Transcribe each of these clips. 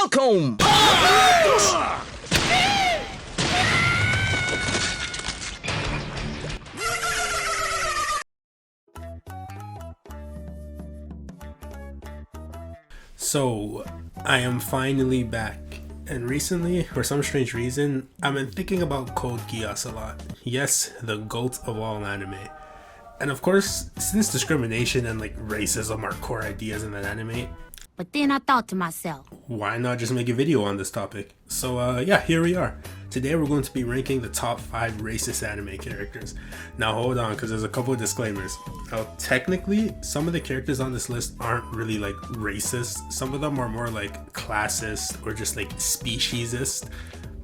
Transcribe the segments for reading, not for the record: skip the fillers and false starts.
Welcome! So, I am finally back, and recently, for some strange reason, I've been thinking about Code Geass a lot. Yes, the GOAT of all anime. And of course, since discrimination and racism are core ideas in that anime, but then I thought to myself, why not just make a video on this topic? So yeah, here we are. Today we're going to be ranking the top 5 racist anime characters. Now hold on, because there's a couple of disclaimers. Now technically, some of the characters on this list aren't really racist. Some of them are more classist or just speciesist.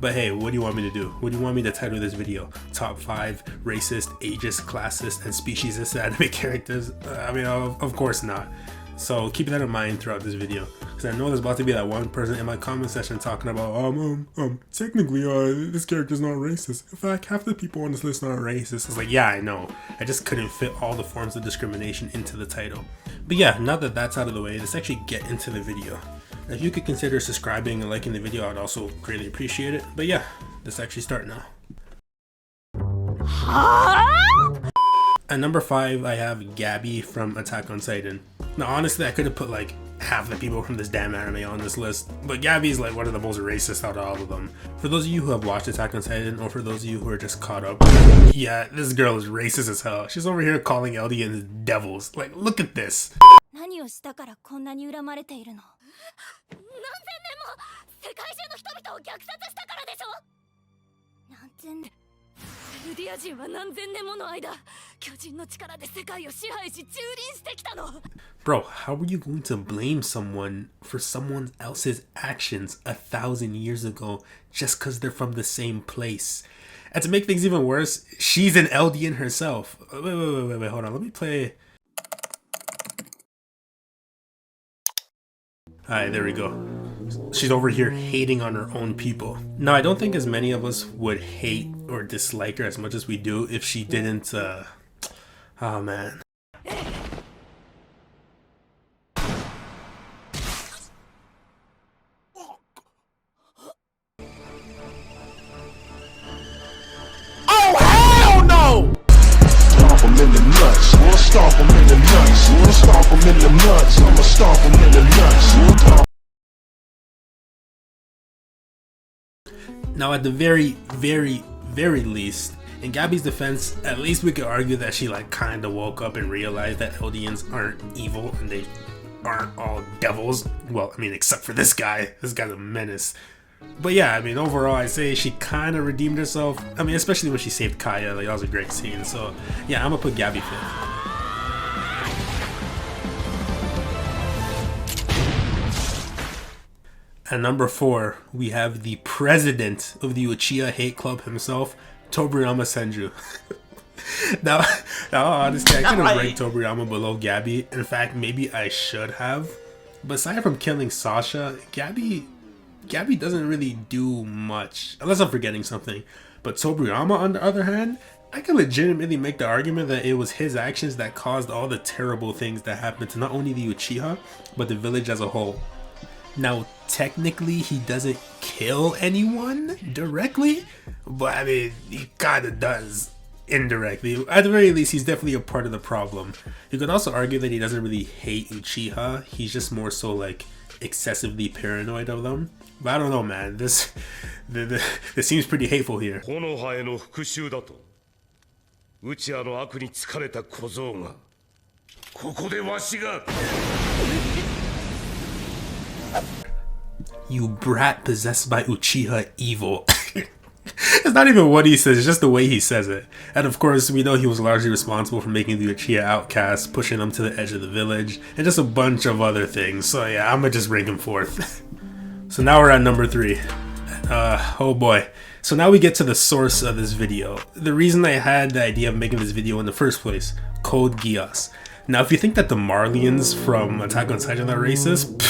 But hey, what do you want me to do? What do you want me to title this video? Top 5 racist, ageist, classist, and speciesist anime characters? I mean, of course not. So keep that in mind throughout this video, because I know there's about to be that one person in my comment section talking about, technically, this character's not racist. In fact, half the people on this list aren't racist. It's yeah, I know. I just couldn't fit all the forms of discrimination into the title. But yeah, now that that's out of the way, let's actually get into the video. Now, if you could consider subscribing and liking the video, I'd also greatly appreciate it. But yeah, let's actually start now. At number 5, I have Gabi from Attack on Titan. Now, honestly, I could have put half the people from this damn anime on this list, but Gabi's one of the most racist out of all of them. For those of you who have watched Attack on Titan, or for those of you who are just caught up, yeah, this girl is racist as hell. She's over here calling Eldians devils. Look at this. Bro, how are you going to blame someone for someone else's actions 1,000 years ago just because they're from the same place? And to make things even worse, she's an Eldian herself. Wait, hold on, let me play. Alright, there we go. She's over here hating on her own people. Now, I don't think as many of us would hate or dislike her as much as we do if she didn't, oh man. Oh, hell no! Stomp him in the nuts, we'll stomp him in the nuts, we'll stomp him in the nuts, I'ma stomp him in the nuts. Now, at the very least, in Gabi's defense, at least we could argue that she kinda woke up and realized that Eldians aren't evil and they aren't all devils. Well, I mean, except for this guy. This guy's a menace. But yeah, I mean, overall, I'd say she kind of redeemed herself. I mean, especially when she saved Kaya. That was a great scene. So yeah, I'm gonna put Gabi 5th. At number 4, we have the president of the Uchiha Hate Club himself, Tobirama Senju. now, honestly, I could have ranked Tobirama below Gabi. In fact, maybe I should have. But aside from killing Sasha, Gabi doesn't really do much, unless I'm forgetting something. But Tobirama, on the other hand, I can legitimately make the argument that it was his actions that caused all the terrible things that happened to not only the Uchiha, but the village as a whole. Now, technically, he doesn't kill anyone directly, but I mean, he kinda does indirectly. At the very least, he's definitely a part of the problem. You could also argue that he doesn't really hate Uchiha, he's just more so excessively paranoid of them. But I don't know, man, this seems pretty hateful here. You brat possessed by Uchiha evil. It's not even what he says, it's just the way he says it. And of course, we know he was largely responsible for making the Uchiha outcasts, pushing them to the edge of the village, and just a bunch of other things. So yeah, I'm gonna just rank him 4th. So now we're at number 3. Oh boy. So now we get to the source of this video. The reason I had the idea of making this video in the first place, Code Geass. Now, if you think that the Marlians from Attack on Titan are racist,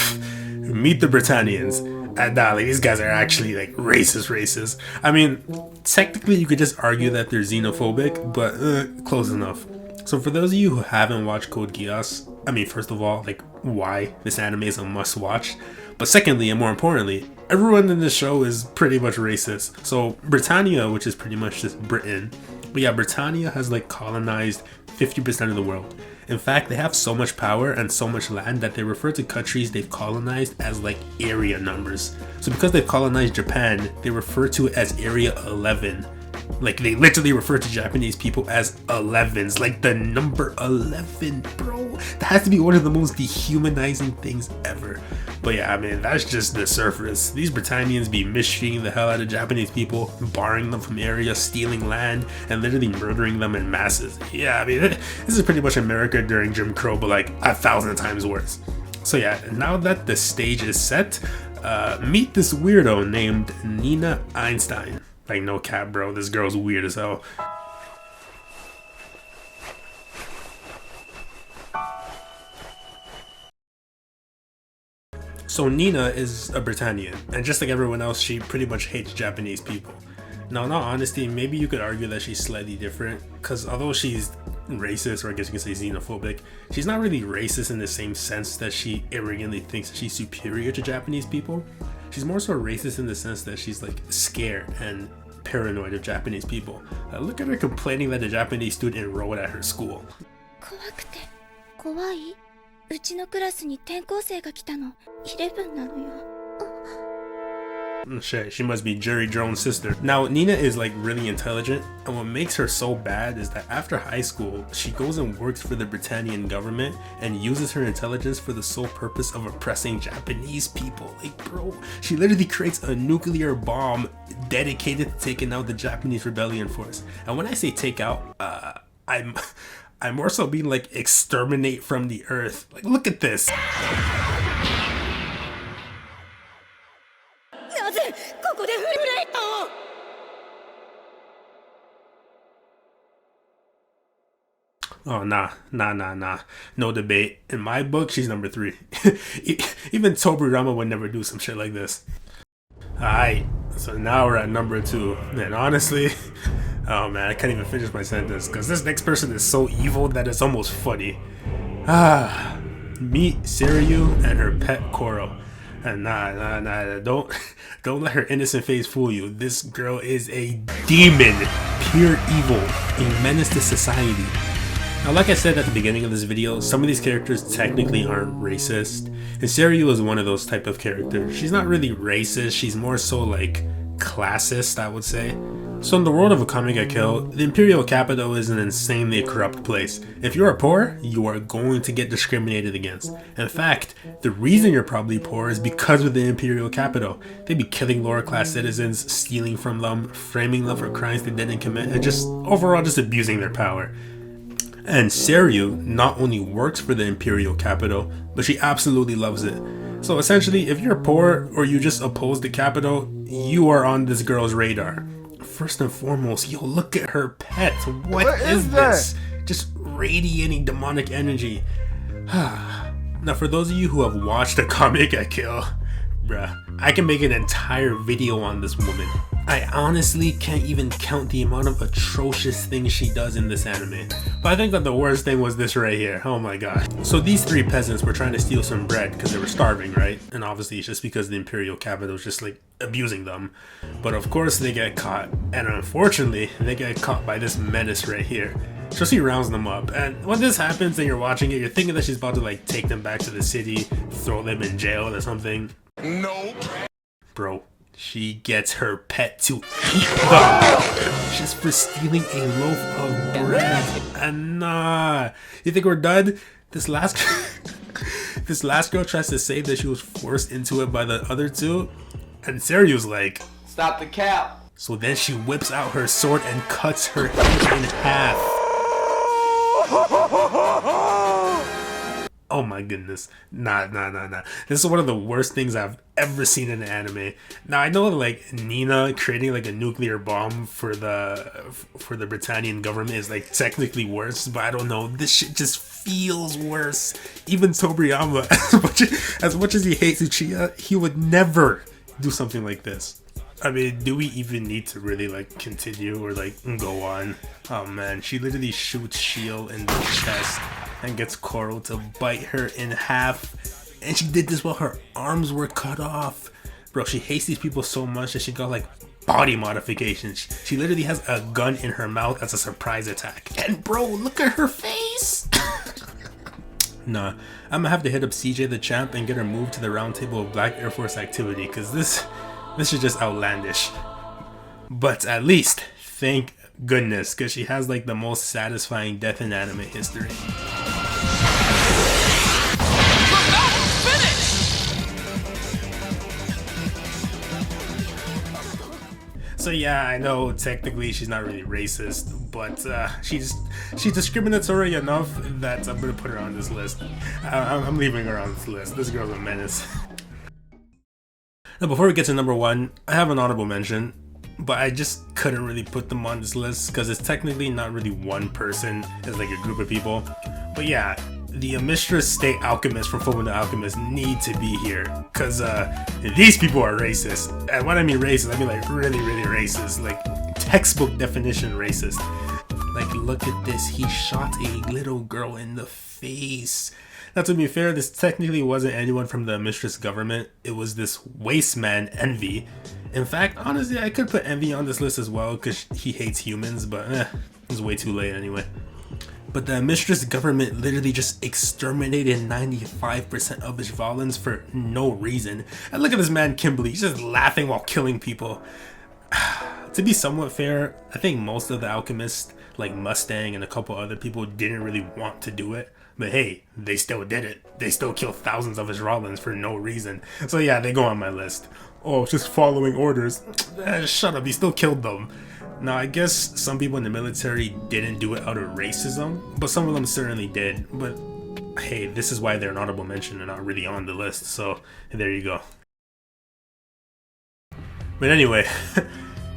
meet the Britannians. And these guys are actually racist. I mean, technically you could just argue that they're xenophobic, but close enough. So for those of you who haven't watched Code Geass, I mean, first of all, why this anime is a must watch. But secondly, and more importantly, everyone in this show is pretty much racist. So Britannia, which is pretty much just Britain, but yeah, Britannia has like colonized 50% of the world. In fact, they have so much power and so much land that they refer to countries they've colonized as like area numbers. So because they've colonized Japan, they refer to it as Area 11. Like they literally refer to Japanese people as 11s, like the number 11, bro. That has to be one of the most dehumanizing things ever. But yeah, I mean, that's just the surface. These Britannians be mistreating the hell out of Japanese people, barring them from areas, stealing land, and literally murdering them in masses. Yeah, I mean, this is pretty much America during Jim Crow, but like 1,000 times worse. So yeah, now that the stage is set, meet this weirdo named Nina Einstein. Like, no cap, bro. This girl's weird as hell. So Nina is a Britannian, and just like everyone else, she pretty much hates Japanese people. Now, in all honesty, maybe you could argue that she's slightly different, because although she's racist, or I guess you can say xenophobic, she's not really racist in the same sense that she arrogantly thinks that she's superior to Japanese people. She's more so racist in the sense that she's like scared and paranoid of Japanese people. Look at her complaining that a Japanese student enrolled at her school. 怖くて怖い？うちのクラスに転校生が来たの。11なのよ。Shit, she must be Jerry Jones' sister. Now, Nina is like really intelligent, and what makes her so bad is that after high school, she goes and works for the Britannian government and uses her intelligence for the sole purpose of oppressing Japanese people. Like, bro, she literally creates a nuclear bomb dedicated to taking out the Japanese rebellion force. And when I say take out, I'm more so being like exterminate from the earth. Like, look at this. Oh, nah. No debate. In my book, she's number 3. Even Tobirama would never do some shit like this. Alright, so now we're at number 2. And honestly, oh man, I can't even finish my sentence because this next person is so evil that it's almost funny. Meet Seiryu and her pet Koro. And nah, don't let her innocent face fool you. This girl is a demon, pure evil, a menace to society. Now, like I said at the beginning of this video, some of these characters technically aren't racist, and Seiryu is one of those type of characters. She's not really racist, she's more so like classist, I would say. So in the world of Akame ga Kill, the Imperial Capital is an insanely corrupt place. If you're poor, you are going to get discriminated against. In fact, the reason you're probably poor is because of the Imperial Capital. They'd be killing lower class citizens, stealing from them, framing them for crimes they didn't commit, and just overall just abusing their power. And Seiryu not only works for the Imperial Capital, but she absolutely loves it. So essentially, if you're poor or you just oppose the capital, you are on this girl's radar. First and foremost, yo, look at her pet. What is this? Just radiating demonic energy. Now, for those of you who have watched Akame ga Kill, bruh, I can make an entire video on this woman. I honestly can't even count the amount of atrocious things she does in this anime. But I think that the worst thing was this right here. Oh my god. So these 3 peasants were trying to steal some bread because they were starving, right? And obviously it's just because the Imperial Capital was just like abusing them. But of course they get caught. And unfortunately, they get caught by this menace right here. So she rounds them up. And when this happens and you're watching it, you're thinking that she's about to like take them back to the city, throw them in jail or something. No. Bro. She gets her pet to eat them just for stealing a loaf of bread. And nah, you think we're done? This last girl tries to say that she was forced into it by the other 2, and Seiryu's like, "Stop the cap." So then she whips out her sword and cuts her head in half. Oh my goodness. Nah. This is one of the worst things I've ever seen in an anime. Now, I know like Nina creating like a nuclear bomb for the Britannian government is like technically worse, but I don't know. This shit just feels worse. Even Tobirama, as much as he hates Uchiha, he would never do something like this. I mean, do we even need to really like continue or like go on? Oh man, she literally shoots Shio in the chest and gets Koro to bite her in half. And she did this while her arms were cut off. Bro, she hates these people so much that she got like body modifications. She literally has a gun in her mouth as a surprise attack. And bro, look at her face. Nah, I'm gonna have to hit up CJ the Champ and get her moved to the round table of Black Air Force activity, because this is just outlandish. But at least, thank goodness, because she has like the most satisfying death in anime history. So yeah, I know technically she's not really racist, but she's discriminatory enough that I'm gonna put her on this list. I'm leaving her on this list. This girl's a menace. Now before we get to number 1, I have an honorable mention, but I just couldn't really put them on this list because it's technically not really one person, it's like a group of people. But yeah, the Amistris State Alchemists from Fullmetal Alchemist need to be here, because these people are racist. And when I mean racist, I mean like really, really racist, like textbook definition racist. Like, look at this, he shot a little girl in the face. Now to be fair, this technically wasn't anyone from the Amistris government, it was this waste man, Envy. In fact, honestly, I could put Envy on this list as well, because he hates humans, but it's way too late anyway. But the Amistris government literally just exterminated 95% of Ishvalans for no reason. And look at this man Kimberly, he's just laughing while killing people. To be somewhat fair, I think most of the alchemists, like Mustang and a couple other people, didn't really want to do it. But hey, they still did it. They still killed thousands of Ishvalans for no reason. So yeah, they go on my list. Oh, just following orders. Shut up, he still killed them. Now, I guess some people in the military didn't do it out of racism, but some of them certainly did. But hey, this is why they're an honorable mention and not really on the list, so there you go. But anyway,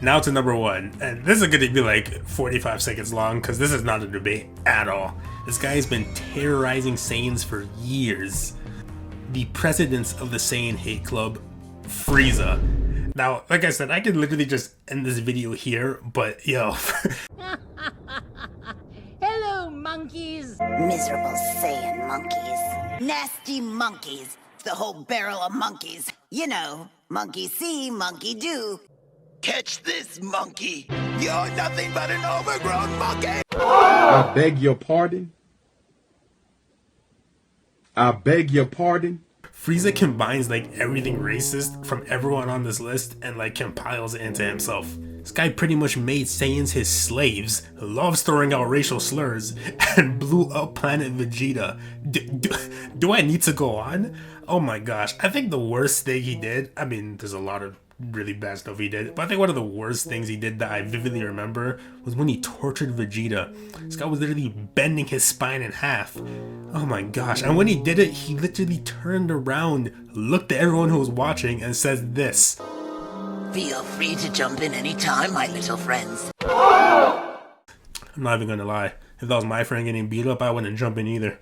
now to number 1, and this is going to be like 45 seconds long because this is not a debate at all. This guy has been terrorizing Saiyans for years. The president of the Saiyan Hate Club, Frieza. Now, like I said, I could literally just end this video here, but yo. Hello, monkeys. Miserable Saiyan monkeys. Nasty monkeys. The whole barrel of monkeys. You know, monkey see, monkey do. Catch this, monkey. You're nothing but an overgrown monkey. I beg your pardon. I beg your pardon. Frieza combines like everything racist from everyone on this list and like compiles it into himself. This guy pretty much made Saiyans his slaves, loves throwing out racial slurs, and blew up planet Vegeta. Do I need to go on? Oh my gosh, I think the worst thing he did, I mean there's a lot of really bad stuff he did, but I think one of the worst things he did that I vividly remember was when he tortured Vegeta. This guy was literally bending his spine in half. Oh my gosh, and when he did it, he literally turned around, looked at everyone who was watching, and said this. Feel free to jump in any time, my little friends. I'm not even gonna lie, if that was my friend getting beat up, I wouldn't jump in either.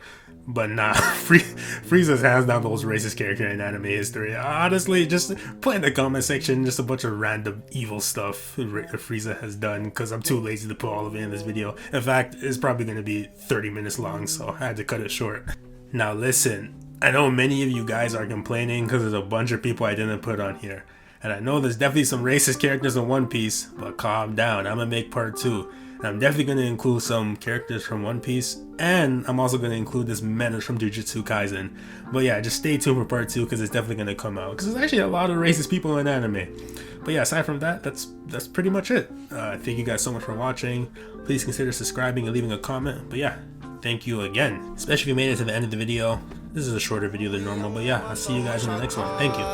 But nah, Frieza's hands down the most racist character in anime history. Honestly, just put in the comment section just a bunch of random evil stuff Frieza has done, because I'm too lazy to put all of it in this video. In fact, it's probably going to be 30 minutes long, so I had to cut it short. Now listen, I know many of you guys are complaining because there's a bunch of people I didn't put on here. And I know there's definitely some racist characters in One Piece, but calm down, I'm going to make part 2. And I'm definitely going to include some characters from One Piece, and I'm also going to include this menace from Jujutsu Kaisen. But yeah, just stay tuned for part 2 because it's definitely going to come out, because there's actually a lot of racist people in anime. But yeah, aside from that, that's pretty much it. Thank you guys so much for watching. Please consider subscribing and leaving a comment. But yeah, thank you again, especially if you made it to the end of the video. This is a shorter video than normal, but yeah, I'll see you guys in the next one. Thank you.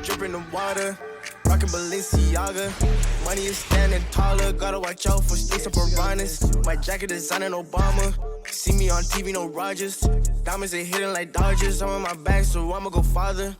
Dripping the water. Rockin' Balenciaga, money is standing taller. Gotta watch out for sticks up Uranus. My jacket is signing Obama. See me on TV, no Rogers. Diamonds are hitting like Dodgers. I'm on my back, so I'ma go farther.